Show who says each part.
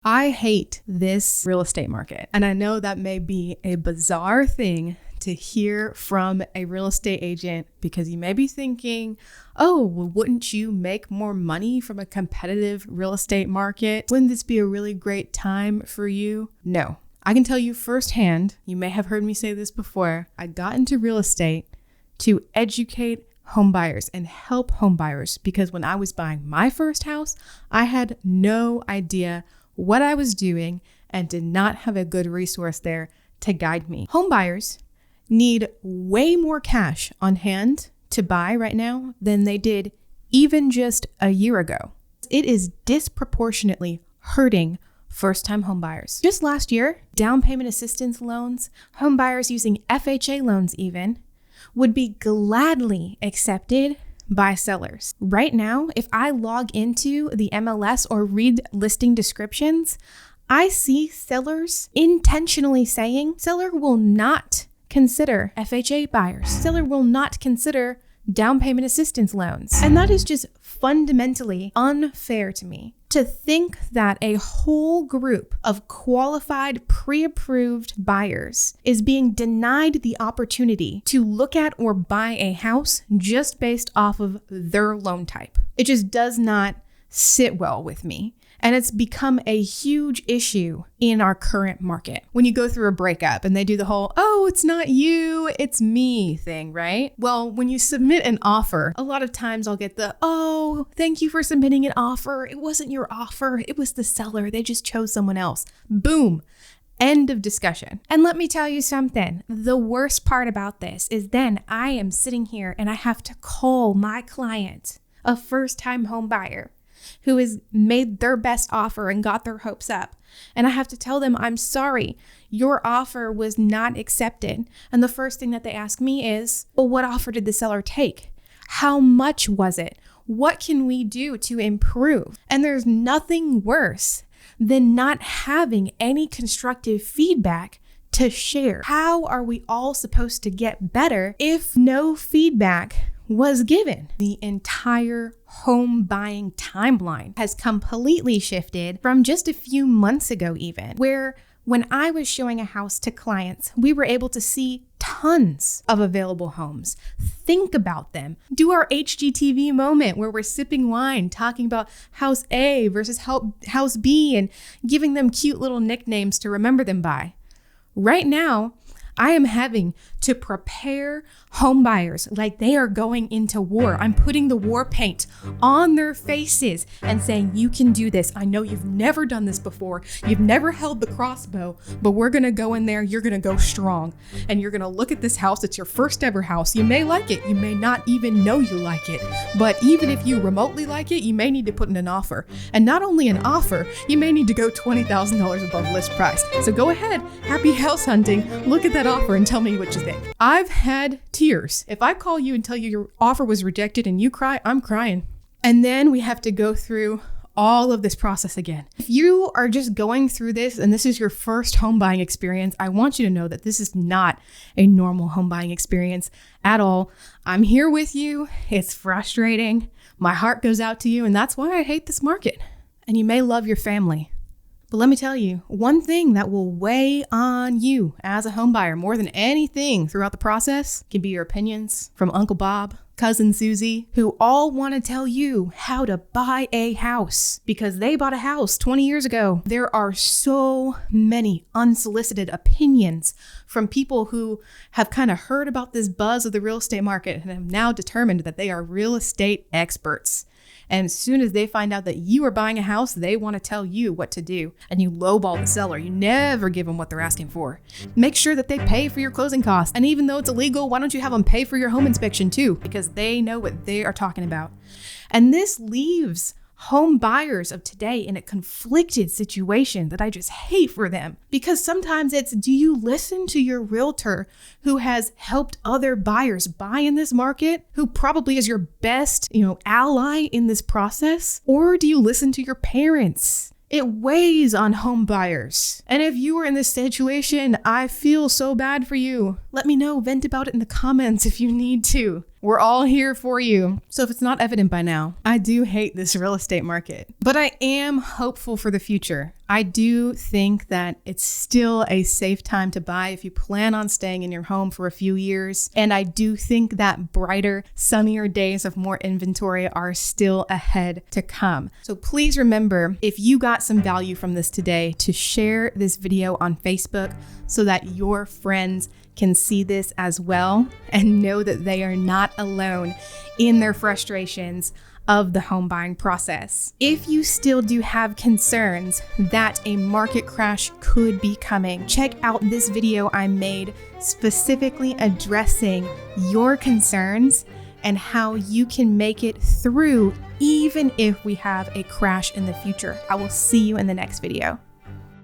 Speaker 1: I hate this real estate market. And I know that may be a bizarre thing to hear from a real estate agent, because you may be thinking, oh, well, wouldn't you make more money from a competitive real estate market? Wouldn't this be a really great time for you? No, I can tell you firsthand, you may have heard me say this before, I got into real estate to educate home buyers and help home buyers, because when I was buying my first house, I had no idea what I was doing and did not have a good resource there to guide me. Home buyers need way more cash on hand to buy right now than they did even just a year ago. It is disproportionately hurting first-time home buyers. Just last year, down payment assistance loans, home buyers using FHA loans even, would be gladly accepted by sellers. Right now, if I log into the MLS or read listing descriptions, I see sellers intentionally saying seller will not consider FHA buyers. Seller will not consider down payment assistance loans. And that is just fundamentally unfair to me. To think that a whole group of qualified, pre-approved buyers is being denied the opportunity to look at or buy a house just based off of their loan type. It just does not sit well with me. And it's become a huge issue in our current market. When you go through a breakup and they do the whole, oh, it's not you, it's me thing, right? Well, when you submit an offer, a lot of times I'll get the, oh, thank you for submitting an offer. It wasn't your offer. It was the seller. They just chose someone else. Boom. End of discussion. And let me tell you something. The worst part about this is then I am sitting here and I have to call my client, a first-time home buyer, who has made their best offer and got their hopes up. And I have to tell them, I'm sorry, your offer was not accepted. And the first thing that they ask me is, well, what offer did the seller take? How much was it? What can we do to improve? And there's nothing worse than not having any constructive feedback to share. How are we all supposed to get better if no feedback was given? The entire home buying timeline has completely shifted from just a few months ago even, where when I was showing a house to clients, we were able to see tons of available homes, think about them, do our HGTV moment where we're sipping wine, talking about house A versus house B and giving them cute little nicknames to remember them by. Right now, I am having to prepare home buyers like they are going into war. I'm putting the war paint on their faces and saying, you can do this. I know you've never done this before. You've never held the crossbow, but we're going to go in there. You're going to go strong and you're going to look at this house. It's your first ever house. You may like it. You may not even know you like it. But even if you remotely like it, you may need to put in an offer. And not only an offer, you may need to go $20,000 above list price. So go ahead. Happy house hunting. Look at that offer and tell me what you think. I've had tears. If I call you and tell you your offer was rejected and you cry, I'm crying. And then we have to go through all of this process again. If you are just going through this and this is your first home buying experience, I want you to know that this is not a normal home buying experience at all. I'm here with you. It's frustrating. My heart goes out to you, and that's why I hate this market. And you may love your family. But let me tell you, one thing that will weigh on you as a home buyer more than anything throughout the process can be your opinions from Uncle Bob, Cousin Susie, who all want to tell you how to buy a house because they bought a house 20 years ago. There are so many unsolicited opinions from people who have kind of heard about this buzz of the real estate market and have now determined that they are real estate experts. And as soon as they find out that you are buying a house, they want to tell you what to do. And you lowball the seller. You never give them what they're asking for. Make sure that they pay for your closing costs. And even though it's illegal, why don't you have them pay for your home inspection too? Because they know what they are talking about. And this leaves home buyers of today in a conflicted situation that I just hate for them. Because sometimes it's, do you listen to your realtor who has helped other buyers buy in this market, who probably is your best, ally in this process? Or do you listen to your parents? It weighs on home buyers. And if you are in this situation, I feel so bad for you. Let me know, vent about it in the comments if you need to. We're all here for you. So if it's not evident by now, I do hate this real estate market, but I am hopeful for the future. I do think that it's still a safe time to buy if you plan on staying in your home for a few years. And I do think that brighter, sunnier days of more inventory are still ahead to come. So please remember, if you got some value from this today, to share this video on Facebook so that your friends can see this as well and know that they are not alone in their frustrations of the home buying process. If you still do have concerns that a market crash could be coming, check out this video I made specifically addressing your concerns and how you can make it through even if we have a crash in the future. I will see you in the next video.